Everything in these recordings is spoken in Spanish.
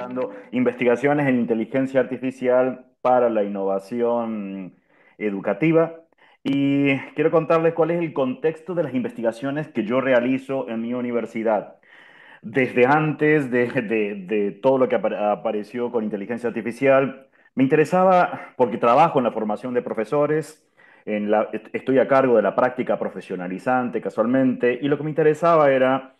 realizando investigaciones en inteligencia artificial para la innovación educativa y quiero contarles cuál es el contexto de las investigaciones que yo realizo en mi universidad. Desde antes de todo lo que apareció con inteligencia artificial, me interesaba, porque trabajo en la formación de profesores, estoy a cargo de la práctica profesionalizante casualmente, y lo que me interesaba era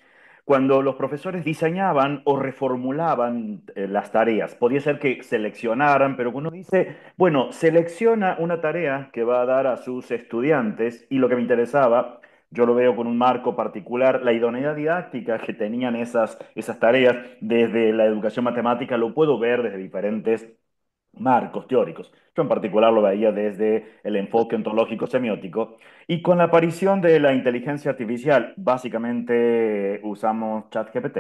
cuando los profesores diseñaban o reformulaban las tareas. Podía ser que seleccionaran, pero uno dice, bueno, selecciona una tarea que va a dar a sus estudiantes, y lo que me interesaba, yo lo veo con un marco particular, la idoneidad didáctica que tenían esas tareas desde la educación matemática, lo puedo ver desde diferentes marcos teóricos. Yo en particular lo veía desde el enfoque ontológico semiótico y con la aparición de la inteligencia artificial, básicamente usamos ChatGPT,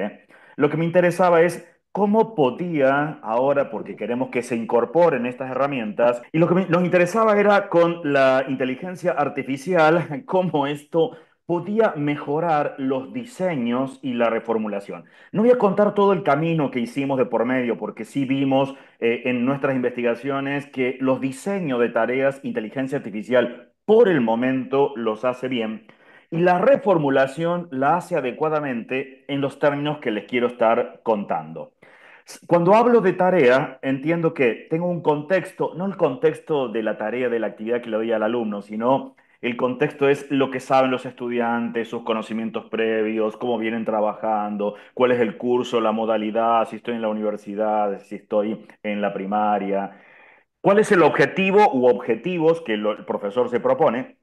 lo que me interesaba es cómo podía ahora, porque queremos que se incorporen estas herramientas, y lo que nos interesaba era con la inteligencia artificial, cómo esto podía mejorar los diseños y la reformulación. No voy a contar todo el camino que hicimos de por medio, porque sí vimos en nuestras investigaciones que los diseños de tareas, inteligencia artificial, por el momento los hace bien y la reformulación la hace adecuadamente en los términos que les quiero estar contando. Cuando hablo de tarea, entiendo que tengo un contexto, no el contexto de la tarea, de la actividad que le doy al alumno, sino el contexto es lo que saben los estudiantes, sus conocimientos previos, cómo vienen trabajando, cuál es el curso, la modalidad, si estoy en la universidad, si estoy en la primaria, cuál es el objetivo u objetivos que el profesor se propone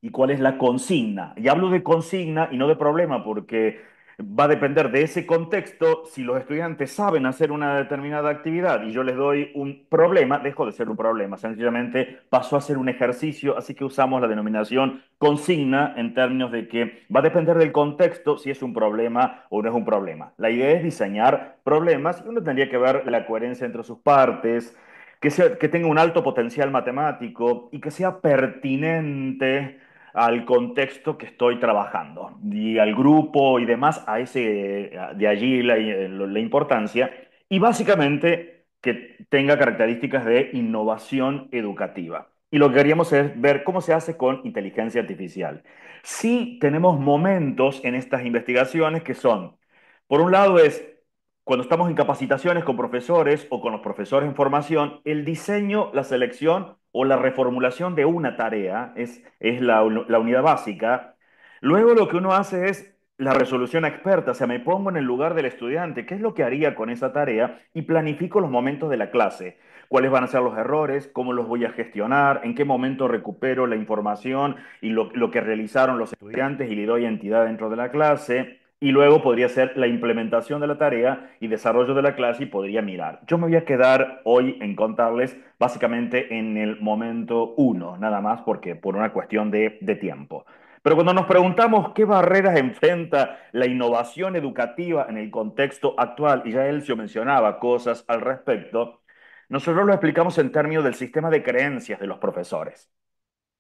y cuál es la consigna. Y hablo de consigna y no de problema porque va a depender de ese contexto. Si los estudiantes saben hacer una determinada actividad y yo les doy un problema, dejó de ser un problema, sencillamente pasó a ser un ejercicio, así que usamos la denominación consigna en términos de que va a depender del contexto si es un problema o no es un problema. La idea es diseñar problemas y uno tendría que ver la coherencia entre sus partes, que tenga un alto potencial matemático y que sea pertinente al contexto que estoy trabajando y al grupo y demás, de allí la importancia, y básicamente que tenga características de innovación educativa. Y lo que queríamos es ver cómo se hace con inteligencia artificial. Sí tenemos momentos en estas investigaciones que son, por un lado es cuando estamos en capacitaciones con profesores o con los profesores en formación, el diseño, la selección o la reformulación de una tarea es la unidad básica. Luego lo que uno hace es la resolución experta, o sea, me pongo en el lugar del estudiante, qué es lo que haría con esa tarea y planifico los momentos de la clase. ¿Cuáles van a ser los errores? ¿Cómo los voy a gestionar? ¿En qué momento recupero la información y lo que realizaron los estudiantes y le doy entidad dentro de la clase? Y luego podría ser la implementación de la tarea y desarrollo de la clase y podría mirar. Yo me voy a quedar hoy en contarles básicamente en el momento uno, nada más porque por una cuestión de tiempo. Pero cuando nos preguntamos qué barreras enfrenta la innovación educativa en el contexto actual, y ya Elcio mencionaba cosas al respecto, nosotros lo explicamos en términos del sistema de creencias de los profesores.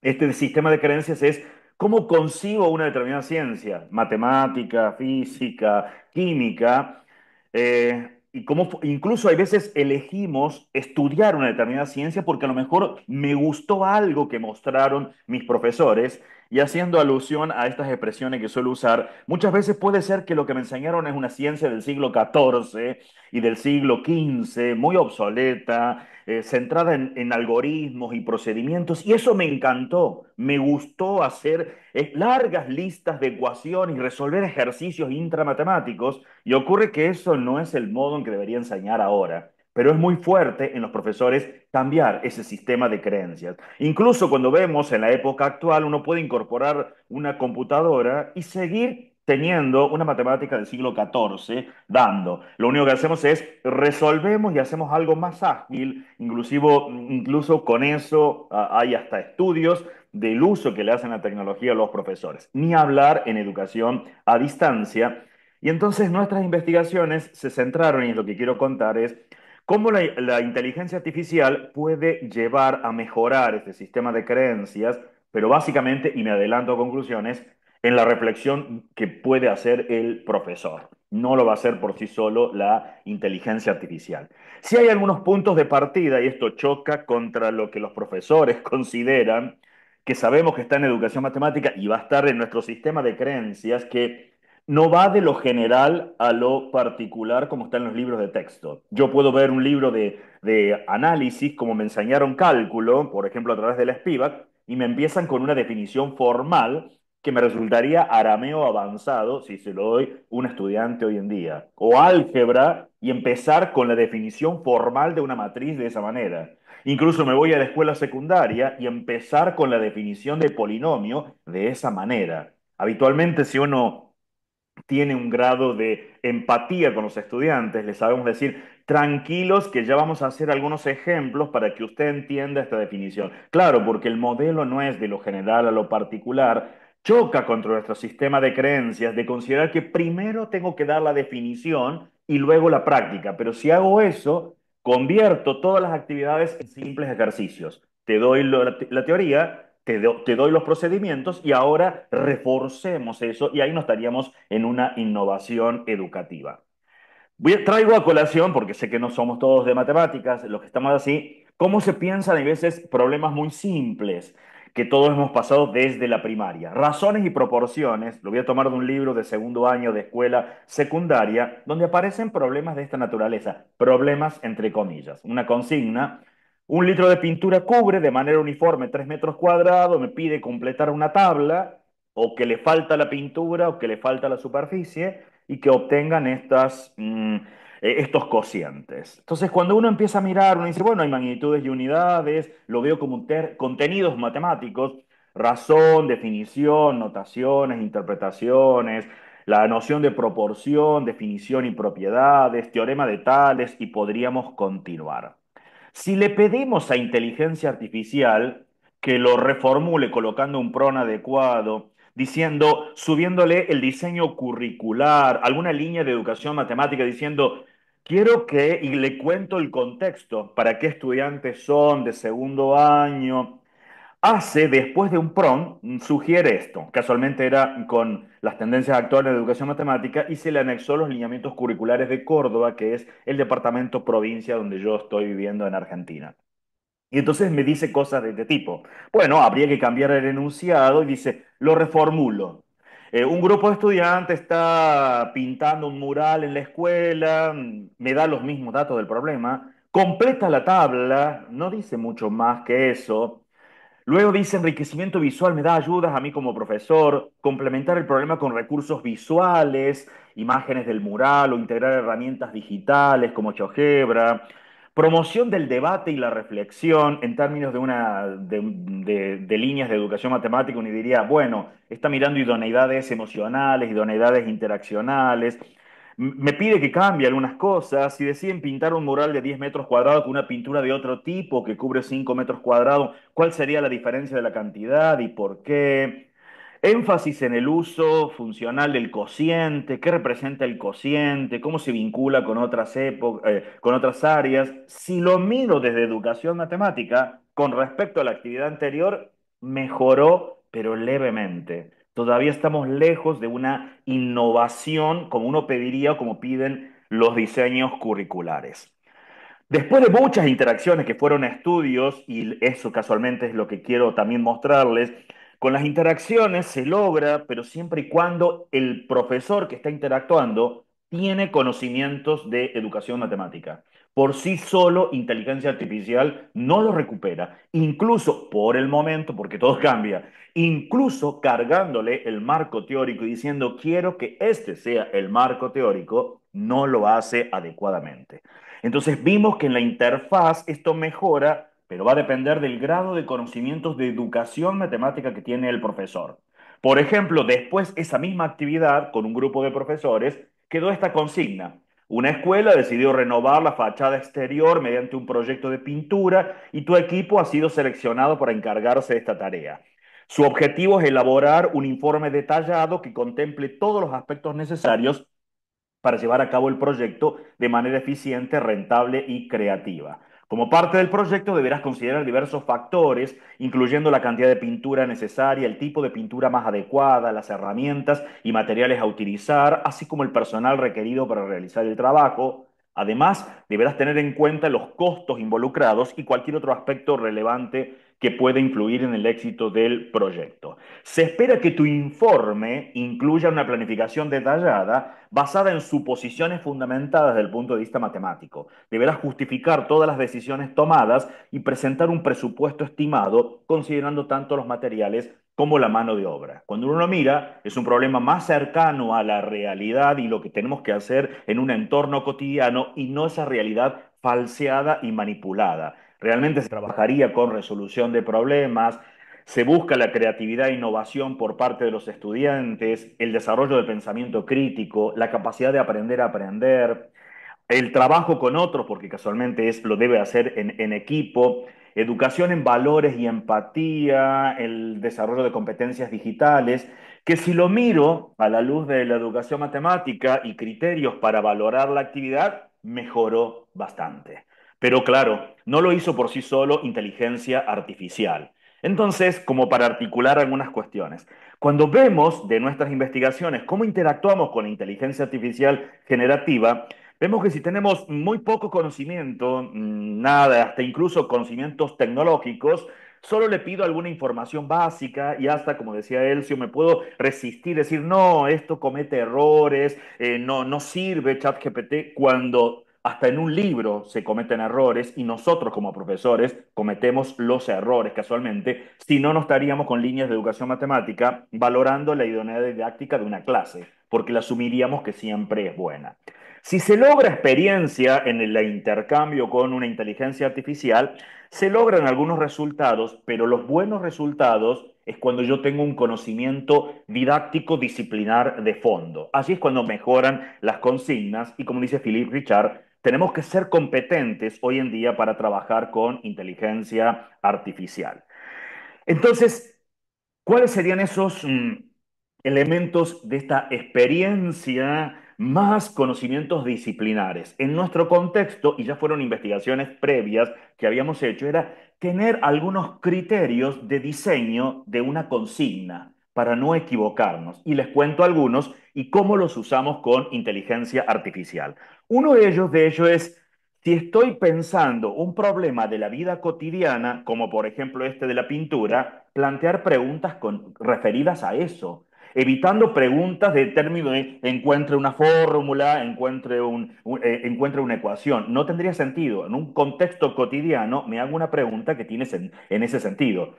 Este sistema de creencias es cómo concibo una determinada ciencia, matemática, física, química, y cómo incluso hay veces elegimos estudiar una determinada ciencia porque a lo mejor me gustó algo que mostraron mis profesores y haciendo alusión a estas expresiones que suelo usar, muchas veces puede ser que lo que me enseñaron es una ciencia del siglo XIV y del siglo XV, muy obsoleta, centrada en algoritmos y procedimientos, y eso me encantó. Me gustó hacer largas listas de ecuaciones y resolver ejercicios intramatemáticos, y ocurre que eso no es el modo en que debería enseñar ahora. Pero es muy fuerte en los profesores cambiar ese sistema de creencias. Incluso cuando vemos en la época actual, uno puede incorporar una computadora y seguir teniendo una matemática del siglo XIV dando. Lo único que hacemos es resolvemos y hacemos algo más ágil, incluso con eso hay hasta estudios del uso que le hacen la tecnología a los profesores. Ni hablar en educación a distancia. Y entonces nuestras investigaciones se centraron, y es lo que quiero contar, es cómo la inteligencia artificial puede llevar a mejorar este sistema de creencias, pero básicamente, y me adelanto a conclusiones, en la reflexión que puede hacer el profesor. No lo va a hacer por sí solo la inteligencia artificial. Si hay algunos puntos de partida, y esto choca contra lo que los profesores consideran, que sabemos que está en educación matemática y va a estar en nuestro sistema de creencias, que no va de lo general a lo particular como está en los libros de texto. Yo puedo ver un libro de análisis, como me enseñaron cálculo, por ejemplo, a través de la Spivak, y me empiezan con una definición formal que me resultaría arameo avanzado si se lo doy a un estudiante hoy en día. O álgebra y empezar con la definición formal de una matriz de esa manera. Incluso me voy a la escuela secundaria y empezar con la definición de polinomio de esa manera. Habitualmente, si uno tiene un grado de empatía con los estudiantes, les sabemos decir, tranquilos que ya vamos a hacer algunos ejemplos para que usted entienda esta definición. Claro, porque el modelo no es de lo general a lo particular, choca contra nuestro sistema de creencias de considerar que primero tengo que dar la definición y luego la práctica, pero si hago eso, convierto todas las actividades en simples ejercicios. Te doy la teoría, te doy los procedimientos y ahora reforcemos eso y ahí no estaríamos en una innovación educativa. Traigo a colación, porque sé que no somos todos de matemáticas, los que estamos así, cómo se piensan a veces problemas muy simples que todos hemos pasado desde la primaria. Razones y proporciones, lo voy a tomar de un libro de segundo año de escuela secundaria, donde aparecen problemas de esta naturaleza, problemas entre comillas. Una consigna, un litro de pintura cubre de manera uniforme 3 metros cuadrados, me pide completar una tabla, o que le falta la pintura o que le falta la superficie y que obtengan estos cocientes. Entonces, cuando uno empieza a mirar, uno dice, bueno, hay magnitudes y unidades, lo veo como contenidos matemáticos, razón, definición, notaciones, interpretaciones, la noción de proporción, definición y propiedades, teorema de Tales, y podríamos continuar. Si le pedimos a inteligencia artificial que lo reformule colocando un PRON adecuado, diciendo, subiéndole el diseño curricular, alguna línea de educación matemática, diciendo, quiero que, y le cuento el contexto, para qué estudiantes son de segundo año, hace después de un PRON, sugiere esto, casualmente era con las tendencias actuales de educación matemática, y se le anexó los lineamientos curriculares de Córdoba, que es el departamento provincia donde yo estoy viviendo en Argentina. Y entonces me dice cosas de este tipo. Bueno, habría que cambiar el enunciado y dice, lo reformulo. Un grupo de estudiantes está pintando un mural en la escuela, me da los mismos datos del problema, completa la tabla, no dice mucho más que eso. Luego dice enriquecimiento visual, me da ayudas a mí como profesor, complementar el problema con recursos visuales, imágenes del mural o integrar herramientas digitales como GeoGebra, promoción del debate y la reflexión en términos de líneas de educación matemática, uno diría, bueno, está mirando idoneidades emocionales, idoneidades interaccionales, me pide que cambie algunas cosas. Si deciden pintar un mural de 10 metros cuadrados con una pintura de otro tipo que cubre 5 metros cuadrados, ¿cuál sería la diferencia de la cantidad y por qué? Énfasis en el uso funcional del cociente, qué representa el cociente, cómo se vincula con con otras áreas. Si lo miro desde educación matemática, con respecto a la actividad anterior, mejoró, pero levemente. Todavía estamos lejos de una innovación como uno pediría o como piden los diseños curriculares. Después de muchas interacciones que fueron estudios, y eso casualmente es lo que quiero también mostrarles, con las interacciones se logra, pero siempre y cuando el profesor que está interactuando tiene conocimientos de educación matemática. Por sí solo, inteligencia artificial no lo recupera, incluso por el momento, porque todo cambia, incluso cargándole el marco teórico y diciendo quiero que este sea el marco teórico, no lo hace adecuadamente. Entonces vimos que en la interfaz esto mejora, pero va a depender del grado de conocimientos de educación matemática que tiene el profesor. Por ejemplo, después esa misma actividad con un grupo de profesores quedó esta consigna. Una escuela decidió renovar la fachada exterior mediante un proyecto de pintura y tu equipo ha sido seleccionado para encargarse de esta tarea. Su objetivo es elaborar un informe detallado que contemple todos los aspectos necesarios para llevar a cabo el proyecto de manera eficiente, rentable y creativa. Como parte del proyecto deberás considerar diversos factores, incluyendo la cantidad de pintura necesaria, el tipo de pintura más adecuada, las herramientas y materiales a utilizar, así como el personal requerido para realizar el trabajo. Además, deberás tener en cuenta los costos involucrados y cualquier otro aspecto relevante que pueda influir en el éxito del proyecto. Se espera que tu informe incluya una planificación detallada basada en suposiciones fundamentadas desde el punto de vista matemático. Deberás justificar todas las decisiones tomadas y presentar un presupuesto estimado considerando tanto los materiales como la mano de obra. Cuando uno lo mira, es un problema más cercano a la realidad y lo que tenemos que hacer en un entorno cotidiano y no esa realidad falseada y manipulada. Realmente se trabajaría con resolución de problemas, se busca la creatividad e innovación por parte de los estudiantes, el desarrollo del pensamiento crítico, la capacidad de aprender a aprender, el trabajo con otros, porque casualmente es, lo debe hacer en equipo, educación en valores y empatía, el desarrollo de competencias digitales, que si lo miro a la luz de la educación matemática y criterios para valorar la actividad, mejoró bastante. Pero claro, no lo hizo por sí solo inteligencia artificial. Entonces, como para articular algunas cuestiones, cuando vemos de nuestras investigaciones cómo interactuamos con la inteligencia artificial generativa, vemos que si tenemos muy poco conocimiento, nada, hasta incluso conocimientos tecnológicos, solo le pido alguna información básica y hasta, como decía Elcio, me puedo resistir, decir, no, esto comete errores, no sirve ChatGPT, cuando hasta en un libro se cometen errores y nosotros como profesores cometemos los errores casualmente, si no, no estaríamos con líneas de educación matemática valorando la idoneidad didáctica de una clase, porque la asumiríamos que siempre es buena. Si se logra experiencia en el intercambio con una inteligencia artificial, se logran algunos resultados, pero los buenos resultados es cuando yo tengo un conocimiento didáctico disciplinar de fondo. Así es cuando mejoran las consignas y como dice Philippe Richard, tenemos que ser competentes hoy en día para trabajar con inteligencia artificial. Entonces, ¿cuáles serían esos elementos de esta experiencia más conocimientos disciplinares? En nuestro contexto, y ya fueron investigaciones previas que habíamos hecho, era tener algunos criterios de diseño de una consigna para no equivocarnos. Y les cuento algunos y cómo los usamos con inteligencia artificial. Uno de ellos es si estoy pensando un problema de la vida cotidiana, como por ejemplo este de la pintura, plantear preguntas referidas a eso, evitando preguntas de término de encuentre una fórmula, encuentre una ecuación. No tendría sentido. En un contexto cotidiano me hago una pregunta que tiene en ese sentido.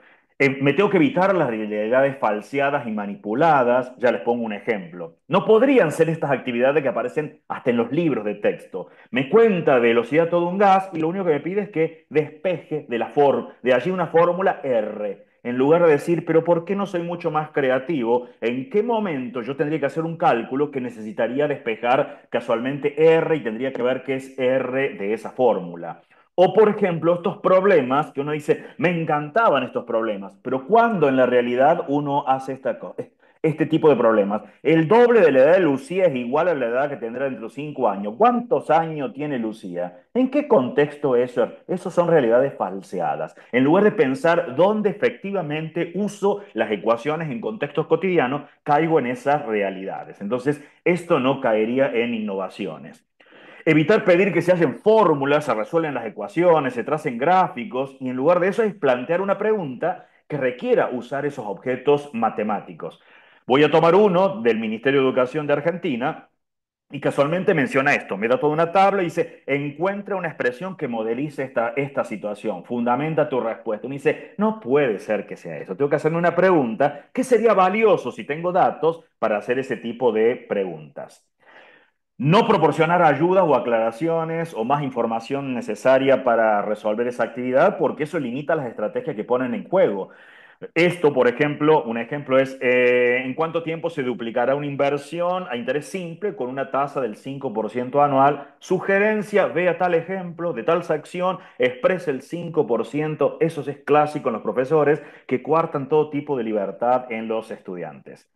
Me tengo que evitar las realidades falseadas y manipuladas. Ya les pongo un ejemplo. No podrían ser estas actividades que aparecen hasta en los libros de texto. Me cuenta velocidad todo un gas y lo único que me pide es que despeje de allí una fórmula R. En lugar de decir, pero ¿por qué no soy mucho más creativo? ¿En qué momento yo tendría que hacer un cálculo que necesitaría despejar casualmente R y tendría que ver qué es R de esa fórmula? O, por ejemplo, estos problemas que uno dice, me encantaban estos problemas, pero cuando en la realidad uno hace este tipo de problemas, el doble de la edad de Lucía es igual a la edad que tendrá dentro de 5 años. ¿Cuántos años tiene Lucía? ¿En qué contexto eso? Esos son realidades falseadas. En lugar de pensar dónde efectivamente uso las ecuaciones en contextos cotidianos, caigo en esas realidades. Entonces, esto no caería en innovaciones. Evitar pedir que se hacen fórmulas, se resuelven las ecuaciones, se tracen gráficos, y en lugar de eso es plantear una pregunta que requiera usar esos objetos matemáticos. Voy a tomar uno del Ministerio de Educación de Argentina y casualmente menciona esto, me da toda una tabla y dice, encuentra una expresión que modelice esta situación, fundamenta tu respuesta. Uno dice, no puede ser que sea eso, tengo que hacerme una pregunta, ¿qué sería valioso si tengo datos para hacer ese tipo de preguntas? No proporcionar ayudas o aclaraciones o más información necesaria para resolver esa actividad, porque eso limita las estrategias que ponen en juego. Esto, por ejemplo, un ejemplo es en cuánto tiempo se duplicará una inversión a interés simple con una tasa del 5% anual. Sugerencia, vea tal ejemplo de tal sección, exprese el 5%. Eso es clásico en los profesores que coartan todo tipo de libertad en los estudiantes.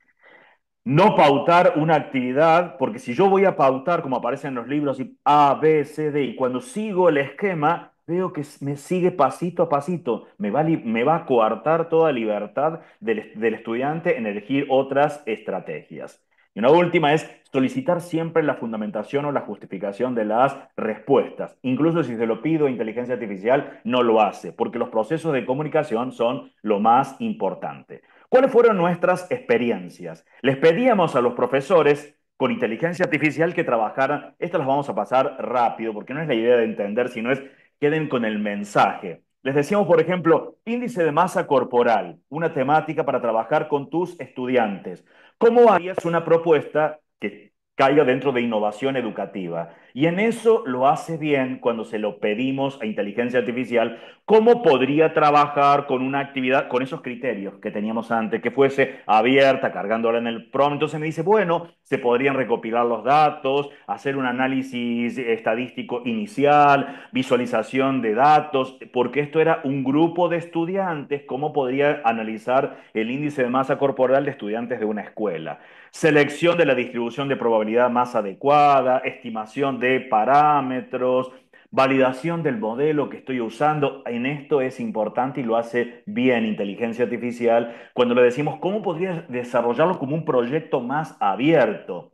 No pautar una actividad, porque si yo voy a pautar, como aparece en los libros, A, B, C, D, y cuando sigo el esquema, veo que me sigue pasito a pasito, me va a coartar toda libertad del estudiante en elegir otras estrategias. Y una última es solicitar siempre la fundamentación o la justificación de las respuestas. Incluso si se lo pido a inteligencia artificial, no lo hace, porque los procesos de comunicación son lo más importante. ¿Cuáles fueron nuestras experiencias? Les pedíamos a los profesores con inteligencia artificial que trabajaran, estas las vamos a pasar rápido, porque no es la idea de entender, sino es queden con el mensaje. Les decíamos, por ejemplo, índice de masa corporal, una temática para trabajar con tus estudiantes. ¿Cómo harías una propuesta que caiga dentro de innovación educativa? Y en eso lo hace bien cuando se lo pedimos a inteligencia artificial, cómo podría trabajar con una actividad, con esos criterios que teníamos antes, que fuese abierta, cargándola en el prompt. Entonces me dice, bueno, se podrían recopilar los datos, hacer un análisis estadístico inicial, visualización de datos, porque esto era un grupo de estudiantes, cómo podría analizar el índice de masa corporal de estudiantes de una escuela. Selección de la distribución de probabilidad más adecuada, estimación de parámetros, validación del modelo que estoy usando. En esto es importante y lo hace bien inteligencia artificial cuando le decimos cómo podría desarrollarlo como un proyecto más abierto.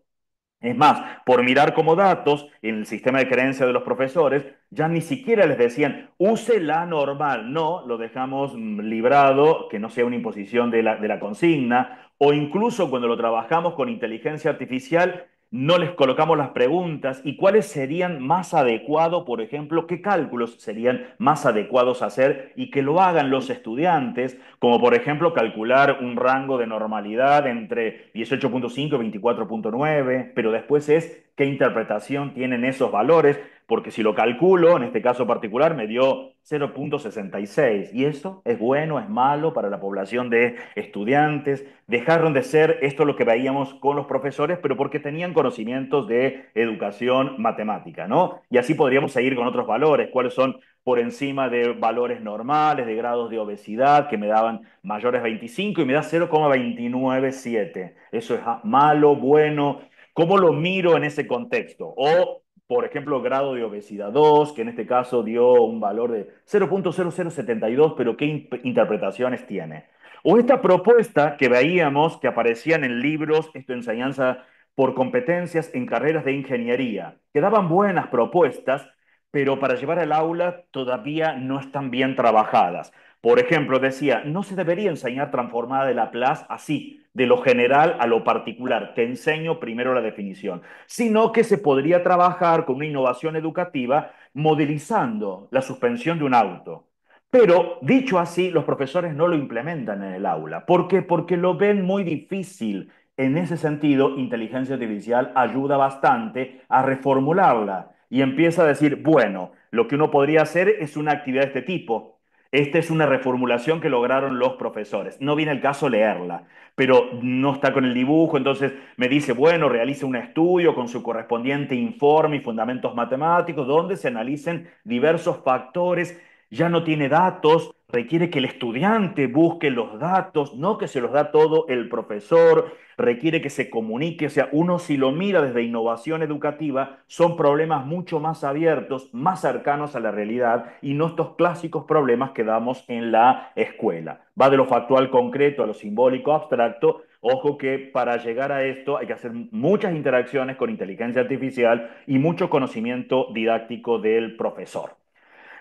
Es más, por mirar como datos en el sistema de creencia de los profesores, ya ni siquiera les decían, use la normal. No, lo dejamos librado, que no sea una imposición de la consigna. O incluso cuando lo trabajamos con inteligencia artificial, no les colocamos las preguntas y cuáles serían más adecuados, por ejemplo, qué cálculos serían más adecuados a hacer y que lo hagan los estudiantes, como por ejemplo calcular un rango de normalidad entre 18.5 y 24.9, pero después es qué interpretación tienen esos valores, porque si lo calculo, en este caso particular, me dio 0.66. Y eso es bueno, es malo para la población de estudiantes. Dejaron de ser esto lo que veíamos con los profesores, pero porque tenían conocimientos de educación matemática, ¿no? Y así podríamos seguir con otros valores, cuáles son por encima de valores normales, de grados de obesidad, que me daban mayores 25 y me da 0,297. Eso es malo, bueno. ¿Cómo lo miro en ese contexto? O, por ejemplo, grado de obesidad 2, que en este caso dio un valor de 0,0072, pero ¿qué interpretaciones tiene? O esta propuesta que veíamos que aparecían en libros, esto enseñanza por competencias en carreras de ingeniería, que daban buenas propuestas, pero para llevar al aula todavía no están bien trabajadas. Por ejemplo, decía, no se debería enseñar transformada de Laplace así, de lo general a lo particular. Te enseño primero la definición, sino que se podría trabajar con una innovación educativa modelizando la suspensión de un auto. Pero dicho así, los profesores no lo implementan en el aula. ¿Por qué? Porque lo ven muy difícil. En ese sentido, inteligencia artificial ayuda bastante a reformularla y empieza a decir, bueno, lo que uno podría hacer es una actividad de este tipo. Esta es una reformulación que lograron los profesores. No viene el caso leerla, pero no está con el dibujo, entonces me dice, bueno, realice un estudio con su correspondiente informe y fundamentos matemáticos, donde se analicen diversos factores. Ya no tiene datos, requiere que el estudiante busque los datos, no que se los da todo el profesor, requiere que se comunique, o sea, uno si lo mira desde innovación educativa, son problemas mucho más abiertos, más cercanos a la realidad y no estos clásicos problemas que damos en la escuela. Va de lo factual concreto a lo simbólico abstracto. Ojo que para llegar a esto hay que hacer muchas interacciones con inteligencia artificial y mucho conocimiento didáctico del profesor.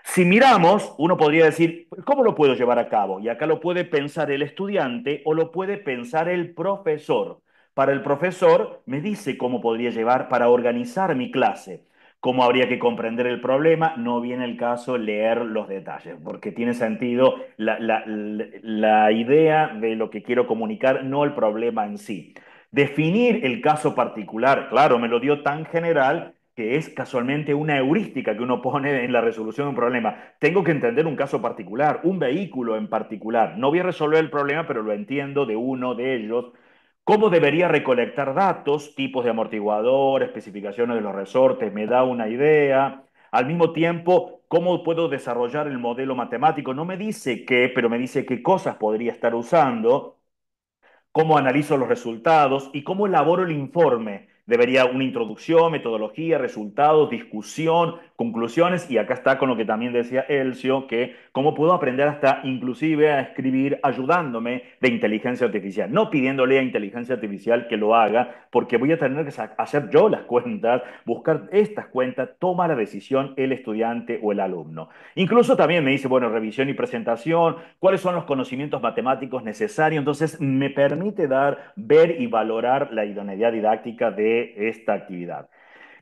Si miramos, uno podría decir, ¿cómo lo puedo llevar a cabo? Y acá lo puede pensar el estudiante o lo puede pensar el profesor. Para el profesor me dice cómo podría llevar para organizar mi clase, cómo habría que comprender el problema. No viene el caso leer los detalles, porque tiene sentido la idea de lo que quiero comunicar, no el problema en sí. Definir el caso particular, claro, me lo dio tan general que es casualmente una heurística que uno pone en la resolución de un problema. Tengo que entender un caso particular, un vehículo en particular. No voy a resolver el problema, pero lo entiendo de uno de ellos. ¿Cómo debería recolectar datos, tipos de amortiguador, especificaciones de los resortes? Me da una idea. Al mismo tiempo, ¿cómo puedo desarrollar el modelo matemático? No me dice qué, pero me dice qué cosas podría estar usando, cómo analizo los resultados y cómo elaboro el informe. Debería una introducción, metodología, resultados, discusión, conclusiones, y acá está con lo que también decía Elcio, que cómo puedo aprender hasta inclusive a escribir ayudándome de inteligencia artificial, no pidiéndole a inteligencia artificial que lo haga, porque voy a tener que hacer yo las cuentas, buscar estas cuentas, toma la decisión el estudiante o el alumno. Incluso también me dice, bueno, revisión y presentación, cuáles son los conocimientos matemáticos necesarios, entonces me permite ver y valorar la idoneidad didáctica de esta actividad.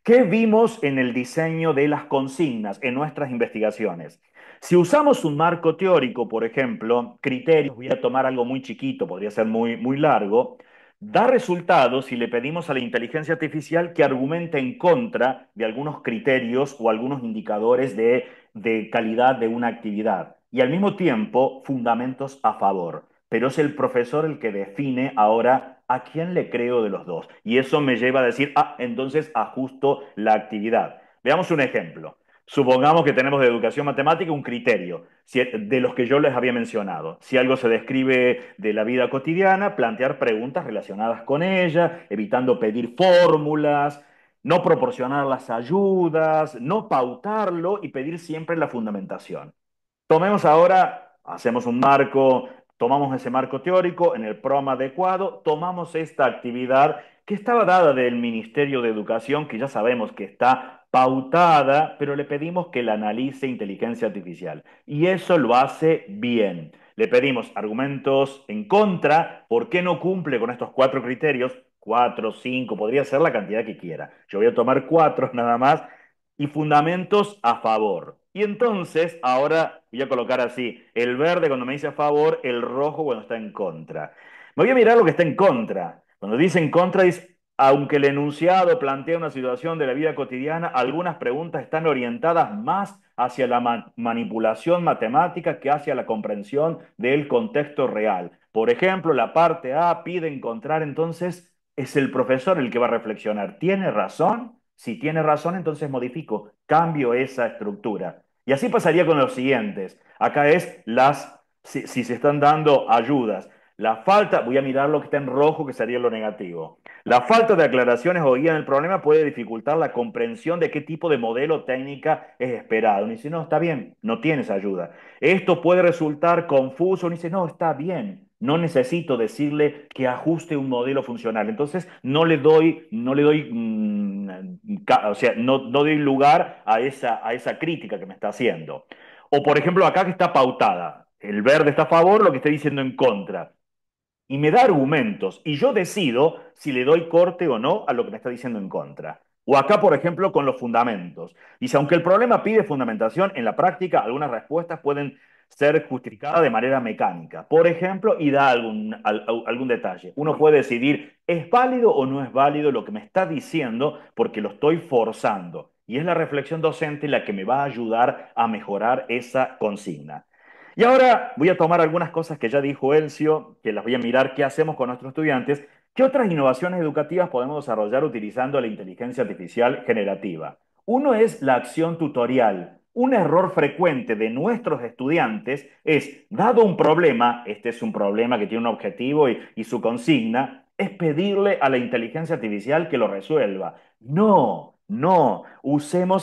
¿Qué vimos en el diseño de las consignas en nuestras investigaciones? Si usamos un marco teórico, por ejemplo, criterios, voy a tomar algo muy chiquito, podría ser muy largo, da resultados si le pedimos a la inteligencia artificial que argumente en contra de algunos criterios o algunos indicadores de calidad de una actividad y al mismo tiempo fundamentos a favor. Pero es el profesor el que define ahora a quién le creo de los dos. Y eso me lleva a decir, entonces ajusto la actividad. Veamos un ejemplo. Supongamos que tenemos de educación matemática un criterio de los que yo les había mencionado. Si algo se describe de la vida cotidiana, plantear preguntas relacionadas con ella, evitando pedir fórmulas, no proporcionar las ayudas, no pautarlo y pedir siempre la fundamentación. Tomemos ahora, hacemos un marco, tomamos ese marco teórico en el programa adecuado, tomamos esta actividad que estaba dada del Ministerio de Educación, que ya sabemos que está pautada, pero le pedimos que la analice inteligencia artificial. Y eso lo hace bien. Le pedimos argumentos en contra, ¿por qué no cumple con estos cuatro criterios? Cuatro, cinco, podría ser la cantidad que quiera. Yo voy a tomar cuatro nada más y fundamentos a favor. Y entonces, ahora voy a colocar así, el verde cuando me dice a favor, el rojo cuando está en contra. Me voy a mirar lo que está en contra. Cuando dice en contra, dice, aunque el enunciado plantea una situación de la vida cotidiana, algunas preguntas están orientadas más hacia la manipulación matemática que hacia la comprensión del contexto real. Por ejemplo, la parte A pide encontrar, entonces es el profesor el que va a reflexionar. ¿Tiene razón? Si tiene razón, entonces modifico, cambio esa estructura. Y así pasaría con los siguientes. Acá es si se están dando ayudas. La falta, voy a mirar lo que está en rojo, que sería lo negativo. La falta de aclaraciones o guía en el problema puede dificultar la comprensión de qué tipo de modelo técnica es esperado. Uno dice, no, está bien, no tienes ayuda. Esto puede resultar confuso. Uno dice, no, está bien, no necesito decirle que ajuste un modelo funcional. Entonces, o sea, no doy lugar a esa crítica que me está haciendo. O, por ejemplo, acá que está pautada. El verde está a favor, lo que estoy diciendo en contra y me da argumentos y yo decido si le doy corte o no a lo que me está diciendo en contra. O acá, por ejemplo, con los fundamentos. Dice, aunque el problema pide fundamentación, en la práctica algunas respuestas pueden ser justificadas de manera mecánica. Por ejemplo, y da algún detalle. Uno puede decidir, ¿es válido o no es válido lo que me está diciendo porque lo estoy forzando? Y es la reflexión docente la que me va a ayudar a mejorar esa consigna. Y ahora voy a tomar algunas cosas que ya dijo Elcio, que las voy a mirar qué hacemos con nuestros estudiantes. ¿Qué otras innovaciones educativas podemos desarrollar utilizando la inteligencia artificial generativa? Uno es la acción tutorial. Un error frecuente de nuestros estudiantes es, dado un problema, este es un problema que tiene un objetivo y su consigna, es pedirle a la inteligencia artificial que lo resuelva. No, no,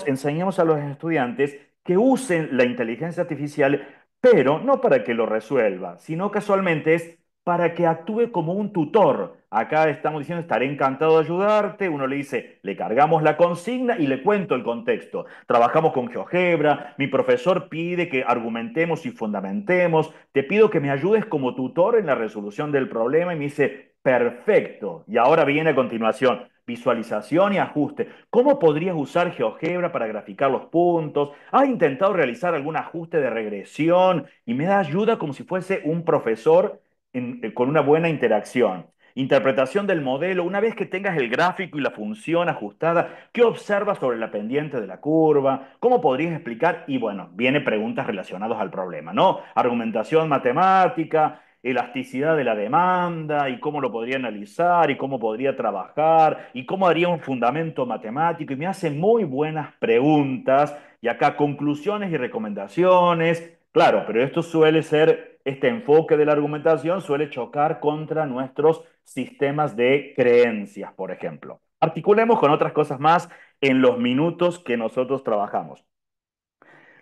enseñemos a los estudiantes que usen la inteligencia artificial pero no para que lo resuelva, sino casualmente es para que actúe como un tutor. Acá estamos diciendo, estaré encantado de ayudarte. Uno le dice, le cargamos la consigna y le cuento el contexto. Trabajamos con GeoGebra, mi profesor pide que argumentemos y fundamentemos. Te pido que me ayudes como tutor en la resolución del problema y me dice, perfecto. Y ahora viene a continuación, visualización y ajuste. ¿Cómo podrías usar GeoGebra para graficar los puntos? ¿Has intentado realizar algún ajuste de regresión? Y me da ayuda como si fuese un profesor con una buena interacción. Interpretación del modelo. Una vez que tengas el gráfico y la función ajustada, ¿qué observas sobre la pendiente de la curva? ¿Cómo podrías explicar? Y bueno, viene preguntas relacionadas al problema, ¿no? Argumentación matemática, elasticidad de la demanda y cómo lo podría analizar y cómo podría trabajar y cómo haría un fundamento matemático y me hace muy buenas preguntas y acá conclusiones y recomendaciones. Claro, pero este enfoque de la argumentación suele chocar contra nuestros sistemas de creencias, por ejemplo. Articulemos con otras cosas más en los minutos que nosotros trabajamos.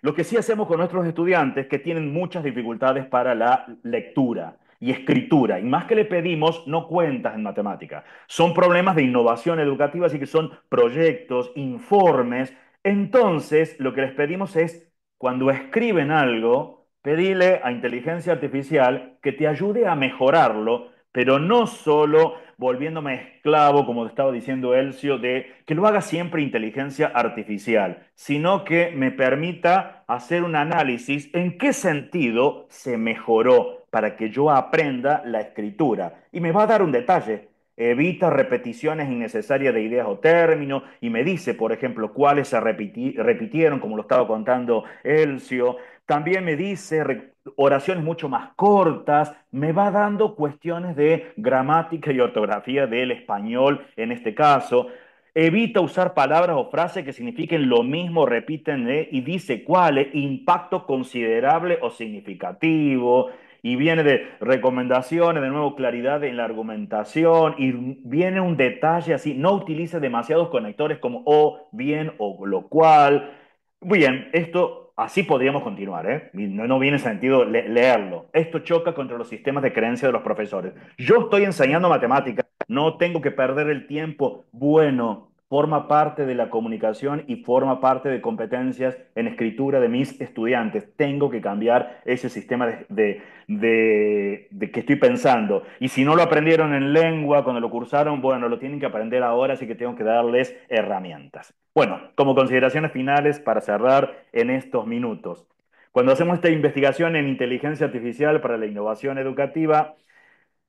Lo que sí hacemos con nuestros estudiantes que tienen muchas dificultades para la lectura y escritura, y más que le pedimos, no cuentas en matemática. Son problemas de innovación educativa, así que son proyectos, informes. Entonces, lo que les pedimos es, cuando escriben algo, pedirle a inteligencia artificial que te ayude a mejorarlo, pero no solo volviéndome esclavo, como estaba diciendo Elcio, de que lo haga siempre inteligencia artificial, sino que me permita hacer un análisis en qué sentido se mejoró para que yo aprenda la escritura. Y me va a dar un detalle. Evita repeticiones innecesarias de ideas o términos y me dice, por ejemplo, cuáles se repitieron, como lo estaba contando Elcio. También me dice oraciones mucho más cortas, me va dando cuestiones de gramática y ortografía del español en este caso. Evita usar palabras o frases que signifiquen lo mismo, repiten y dice cuál es impacto considerable o significativo. Y viene de recomendaciones, de nuevo claridad en la argumentación, y viene un detalle así, no utilice demasiados conectores como o, bien o lo cual. Bien, esto así podríamos continuar, ¿eh? Y no viene sentido leerlo. Esto choca contra los sistemas de creencia de los profesores. Yo estoy enseñando matemáticas, no tengo que perder el tiempo. Bueno, forma parte de la comunicación y forma parte de competencias en escritura de mis estudiantes. Tengo que cambiar ese sistema de que estoy pensando. Y si no lo aprendieron en lengua cuando lo cursaron, bueno, lo tienen que aprender ahora, así que tengo que darles herramientas. Bueno, como consideraciones finales para cerrar en estos minutos. Cuando hacemos esta investigación en inteligencia artificial para la innovación educativa,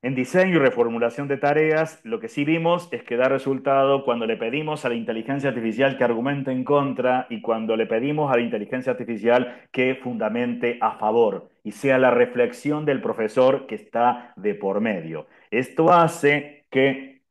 en diseño y reformulación de tareas, lo que sí vimos es que da resultado cuando le pedimos a la inteligencia artificial que argumente en contra y cuando le pedimos a la inteligencia artificial que fundamente a favor y sea la reflexión del profesor que está de por medio. Esto hace que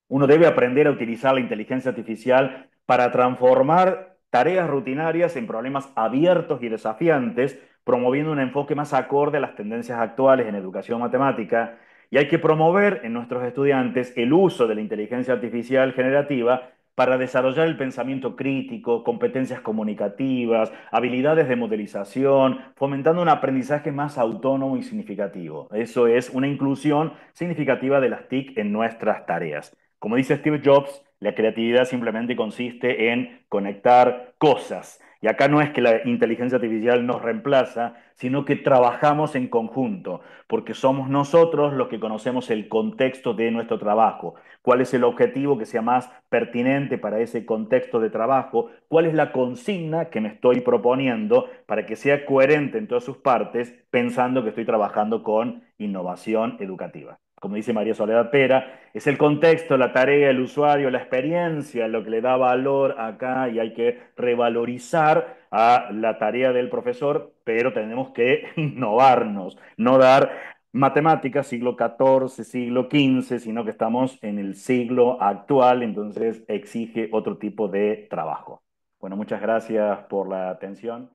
uno debe aprender a utilizar la inteligencia artificial para transformar tareas rutinarias en problemas abiertos y desafiantes, promoviendo un enfoque más acorde a las tendencias actuales en educación matemática. Y hay que promover en nuestros estudiantes el uso de la inteligencia artificial generativa para desarrollar el pensamiento crítico, competencias comunicativas, habilidades de modelización, fomentando un aprendizaje más autónomo y significativo. Eso es una inclusión significativa de las TIC en nuestras tareas. Como dice Steve Jobs, la creatividad simplemente consiste en conectar cosas. Y acá no es que la inteligencia artificial nos reemplaza, sino que trabajamos en conjunto, porque somos nosotros los que conocemos el contexto de nuestro trabajo, cuál es el objetivo que sea más pertinente para ese contexto de trabajo, cuál es la consigna que me estoy proponiendo para que sea coherente en todas sus partes, pensando que estoy trabajando con innovación educativa. Como dice María Soledad Pera, es el contexto, la tarea, el usuario, la experiencia, lo que le da valor acá y hay que revalorizar a la tarea del profesor, pero tenemos que innovarnos, no dar matemáticas siglo XIV, siglo XV, sino que estamos en el siglo actual, entonces exige otro tipo de trabajo. Bueno, muchas gracias por la atención.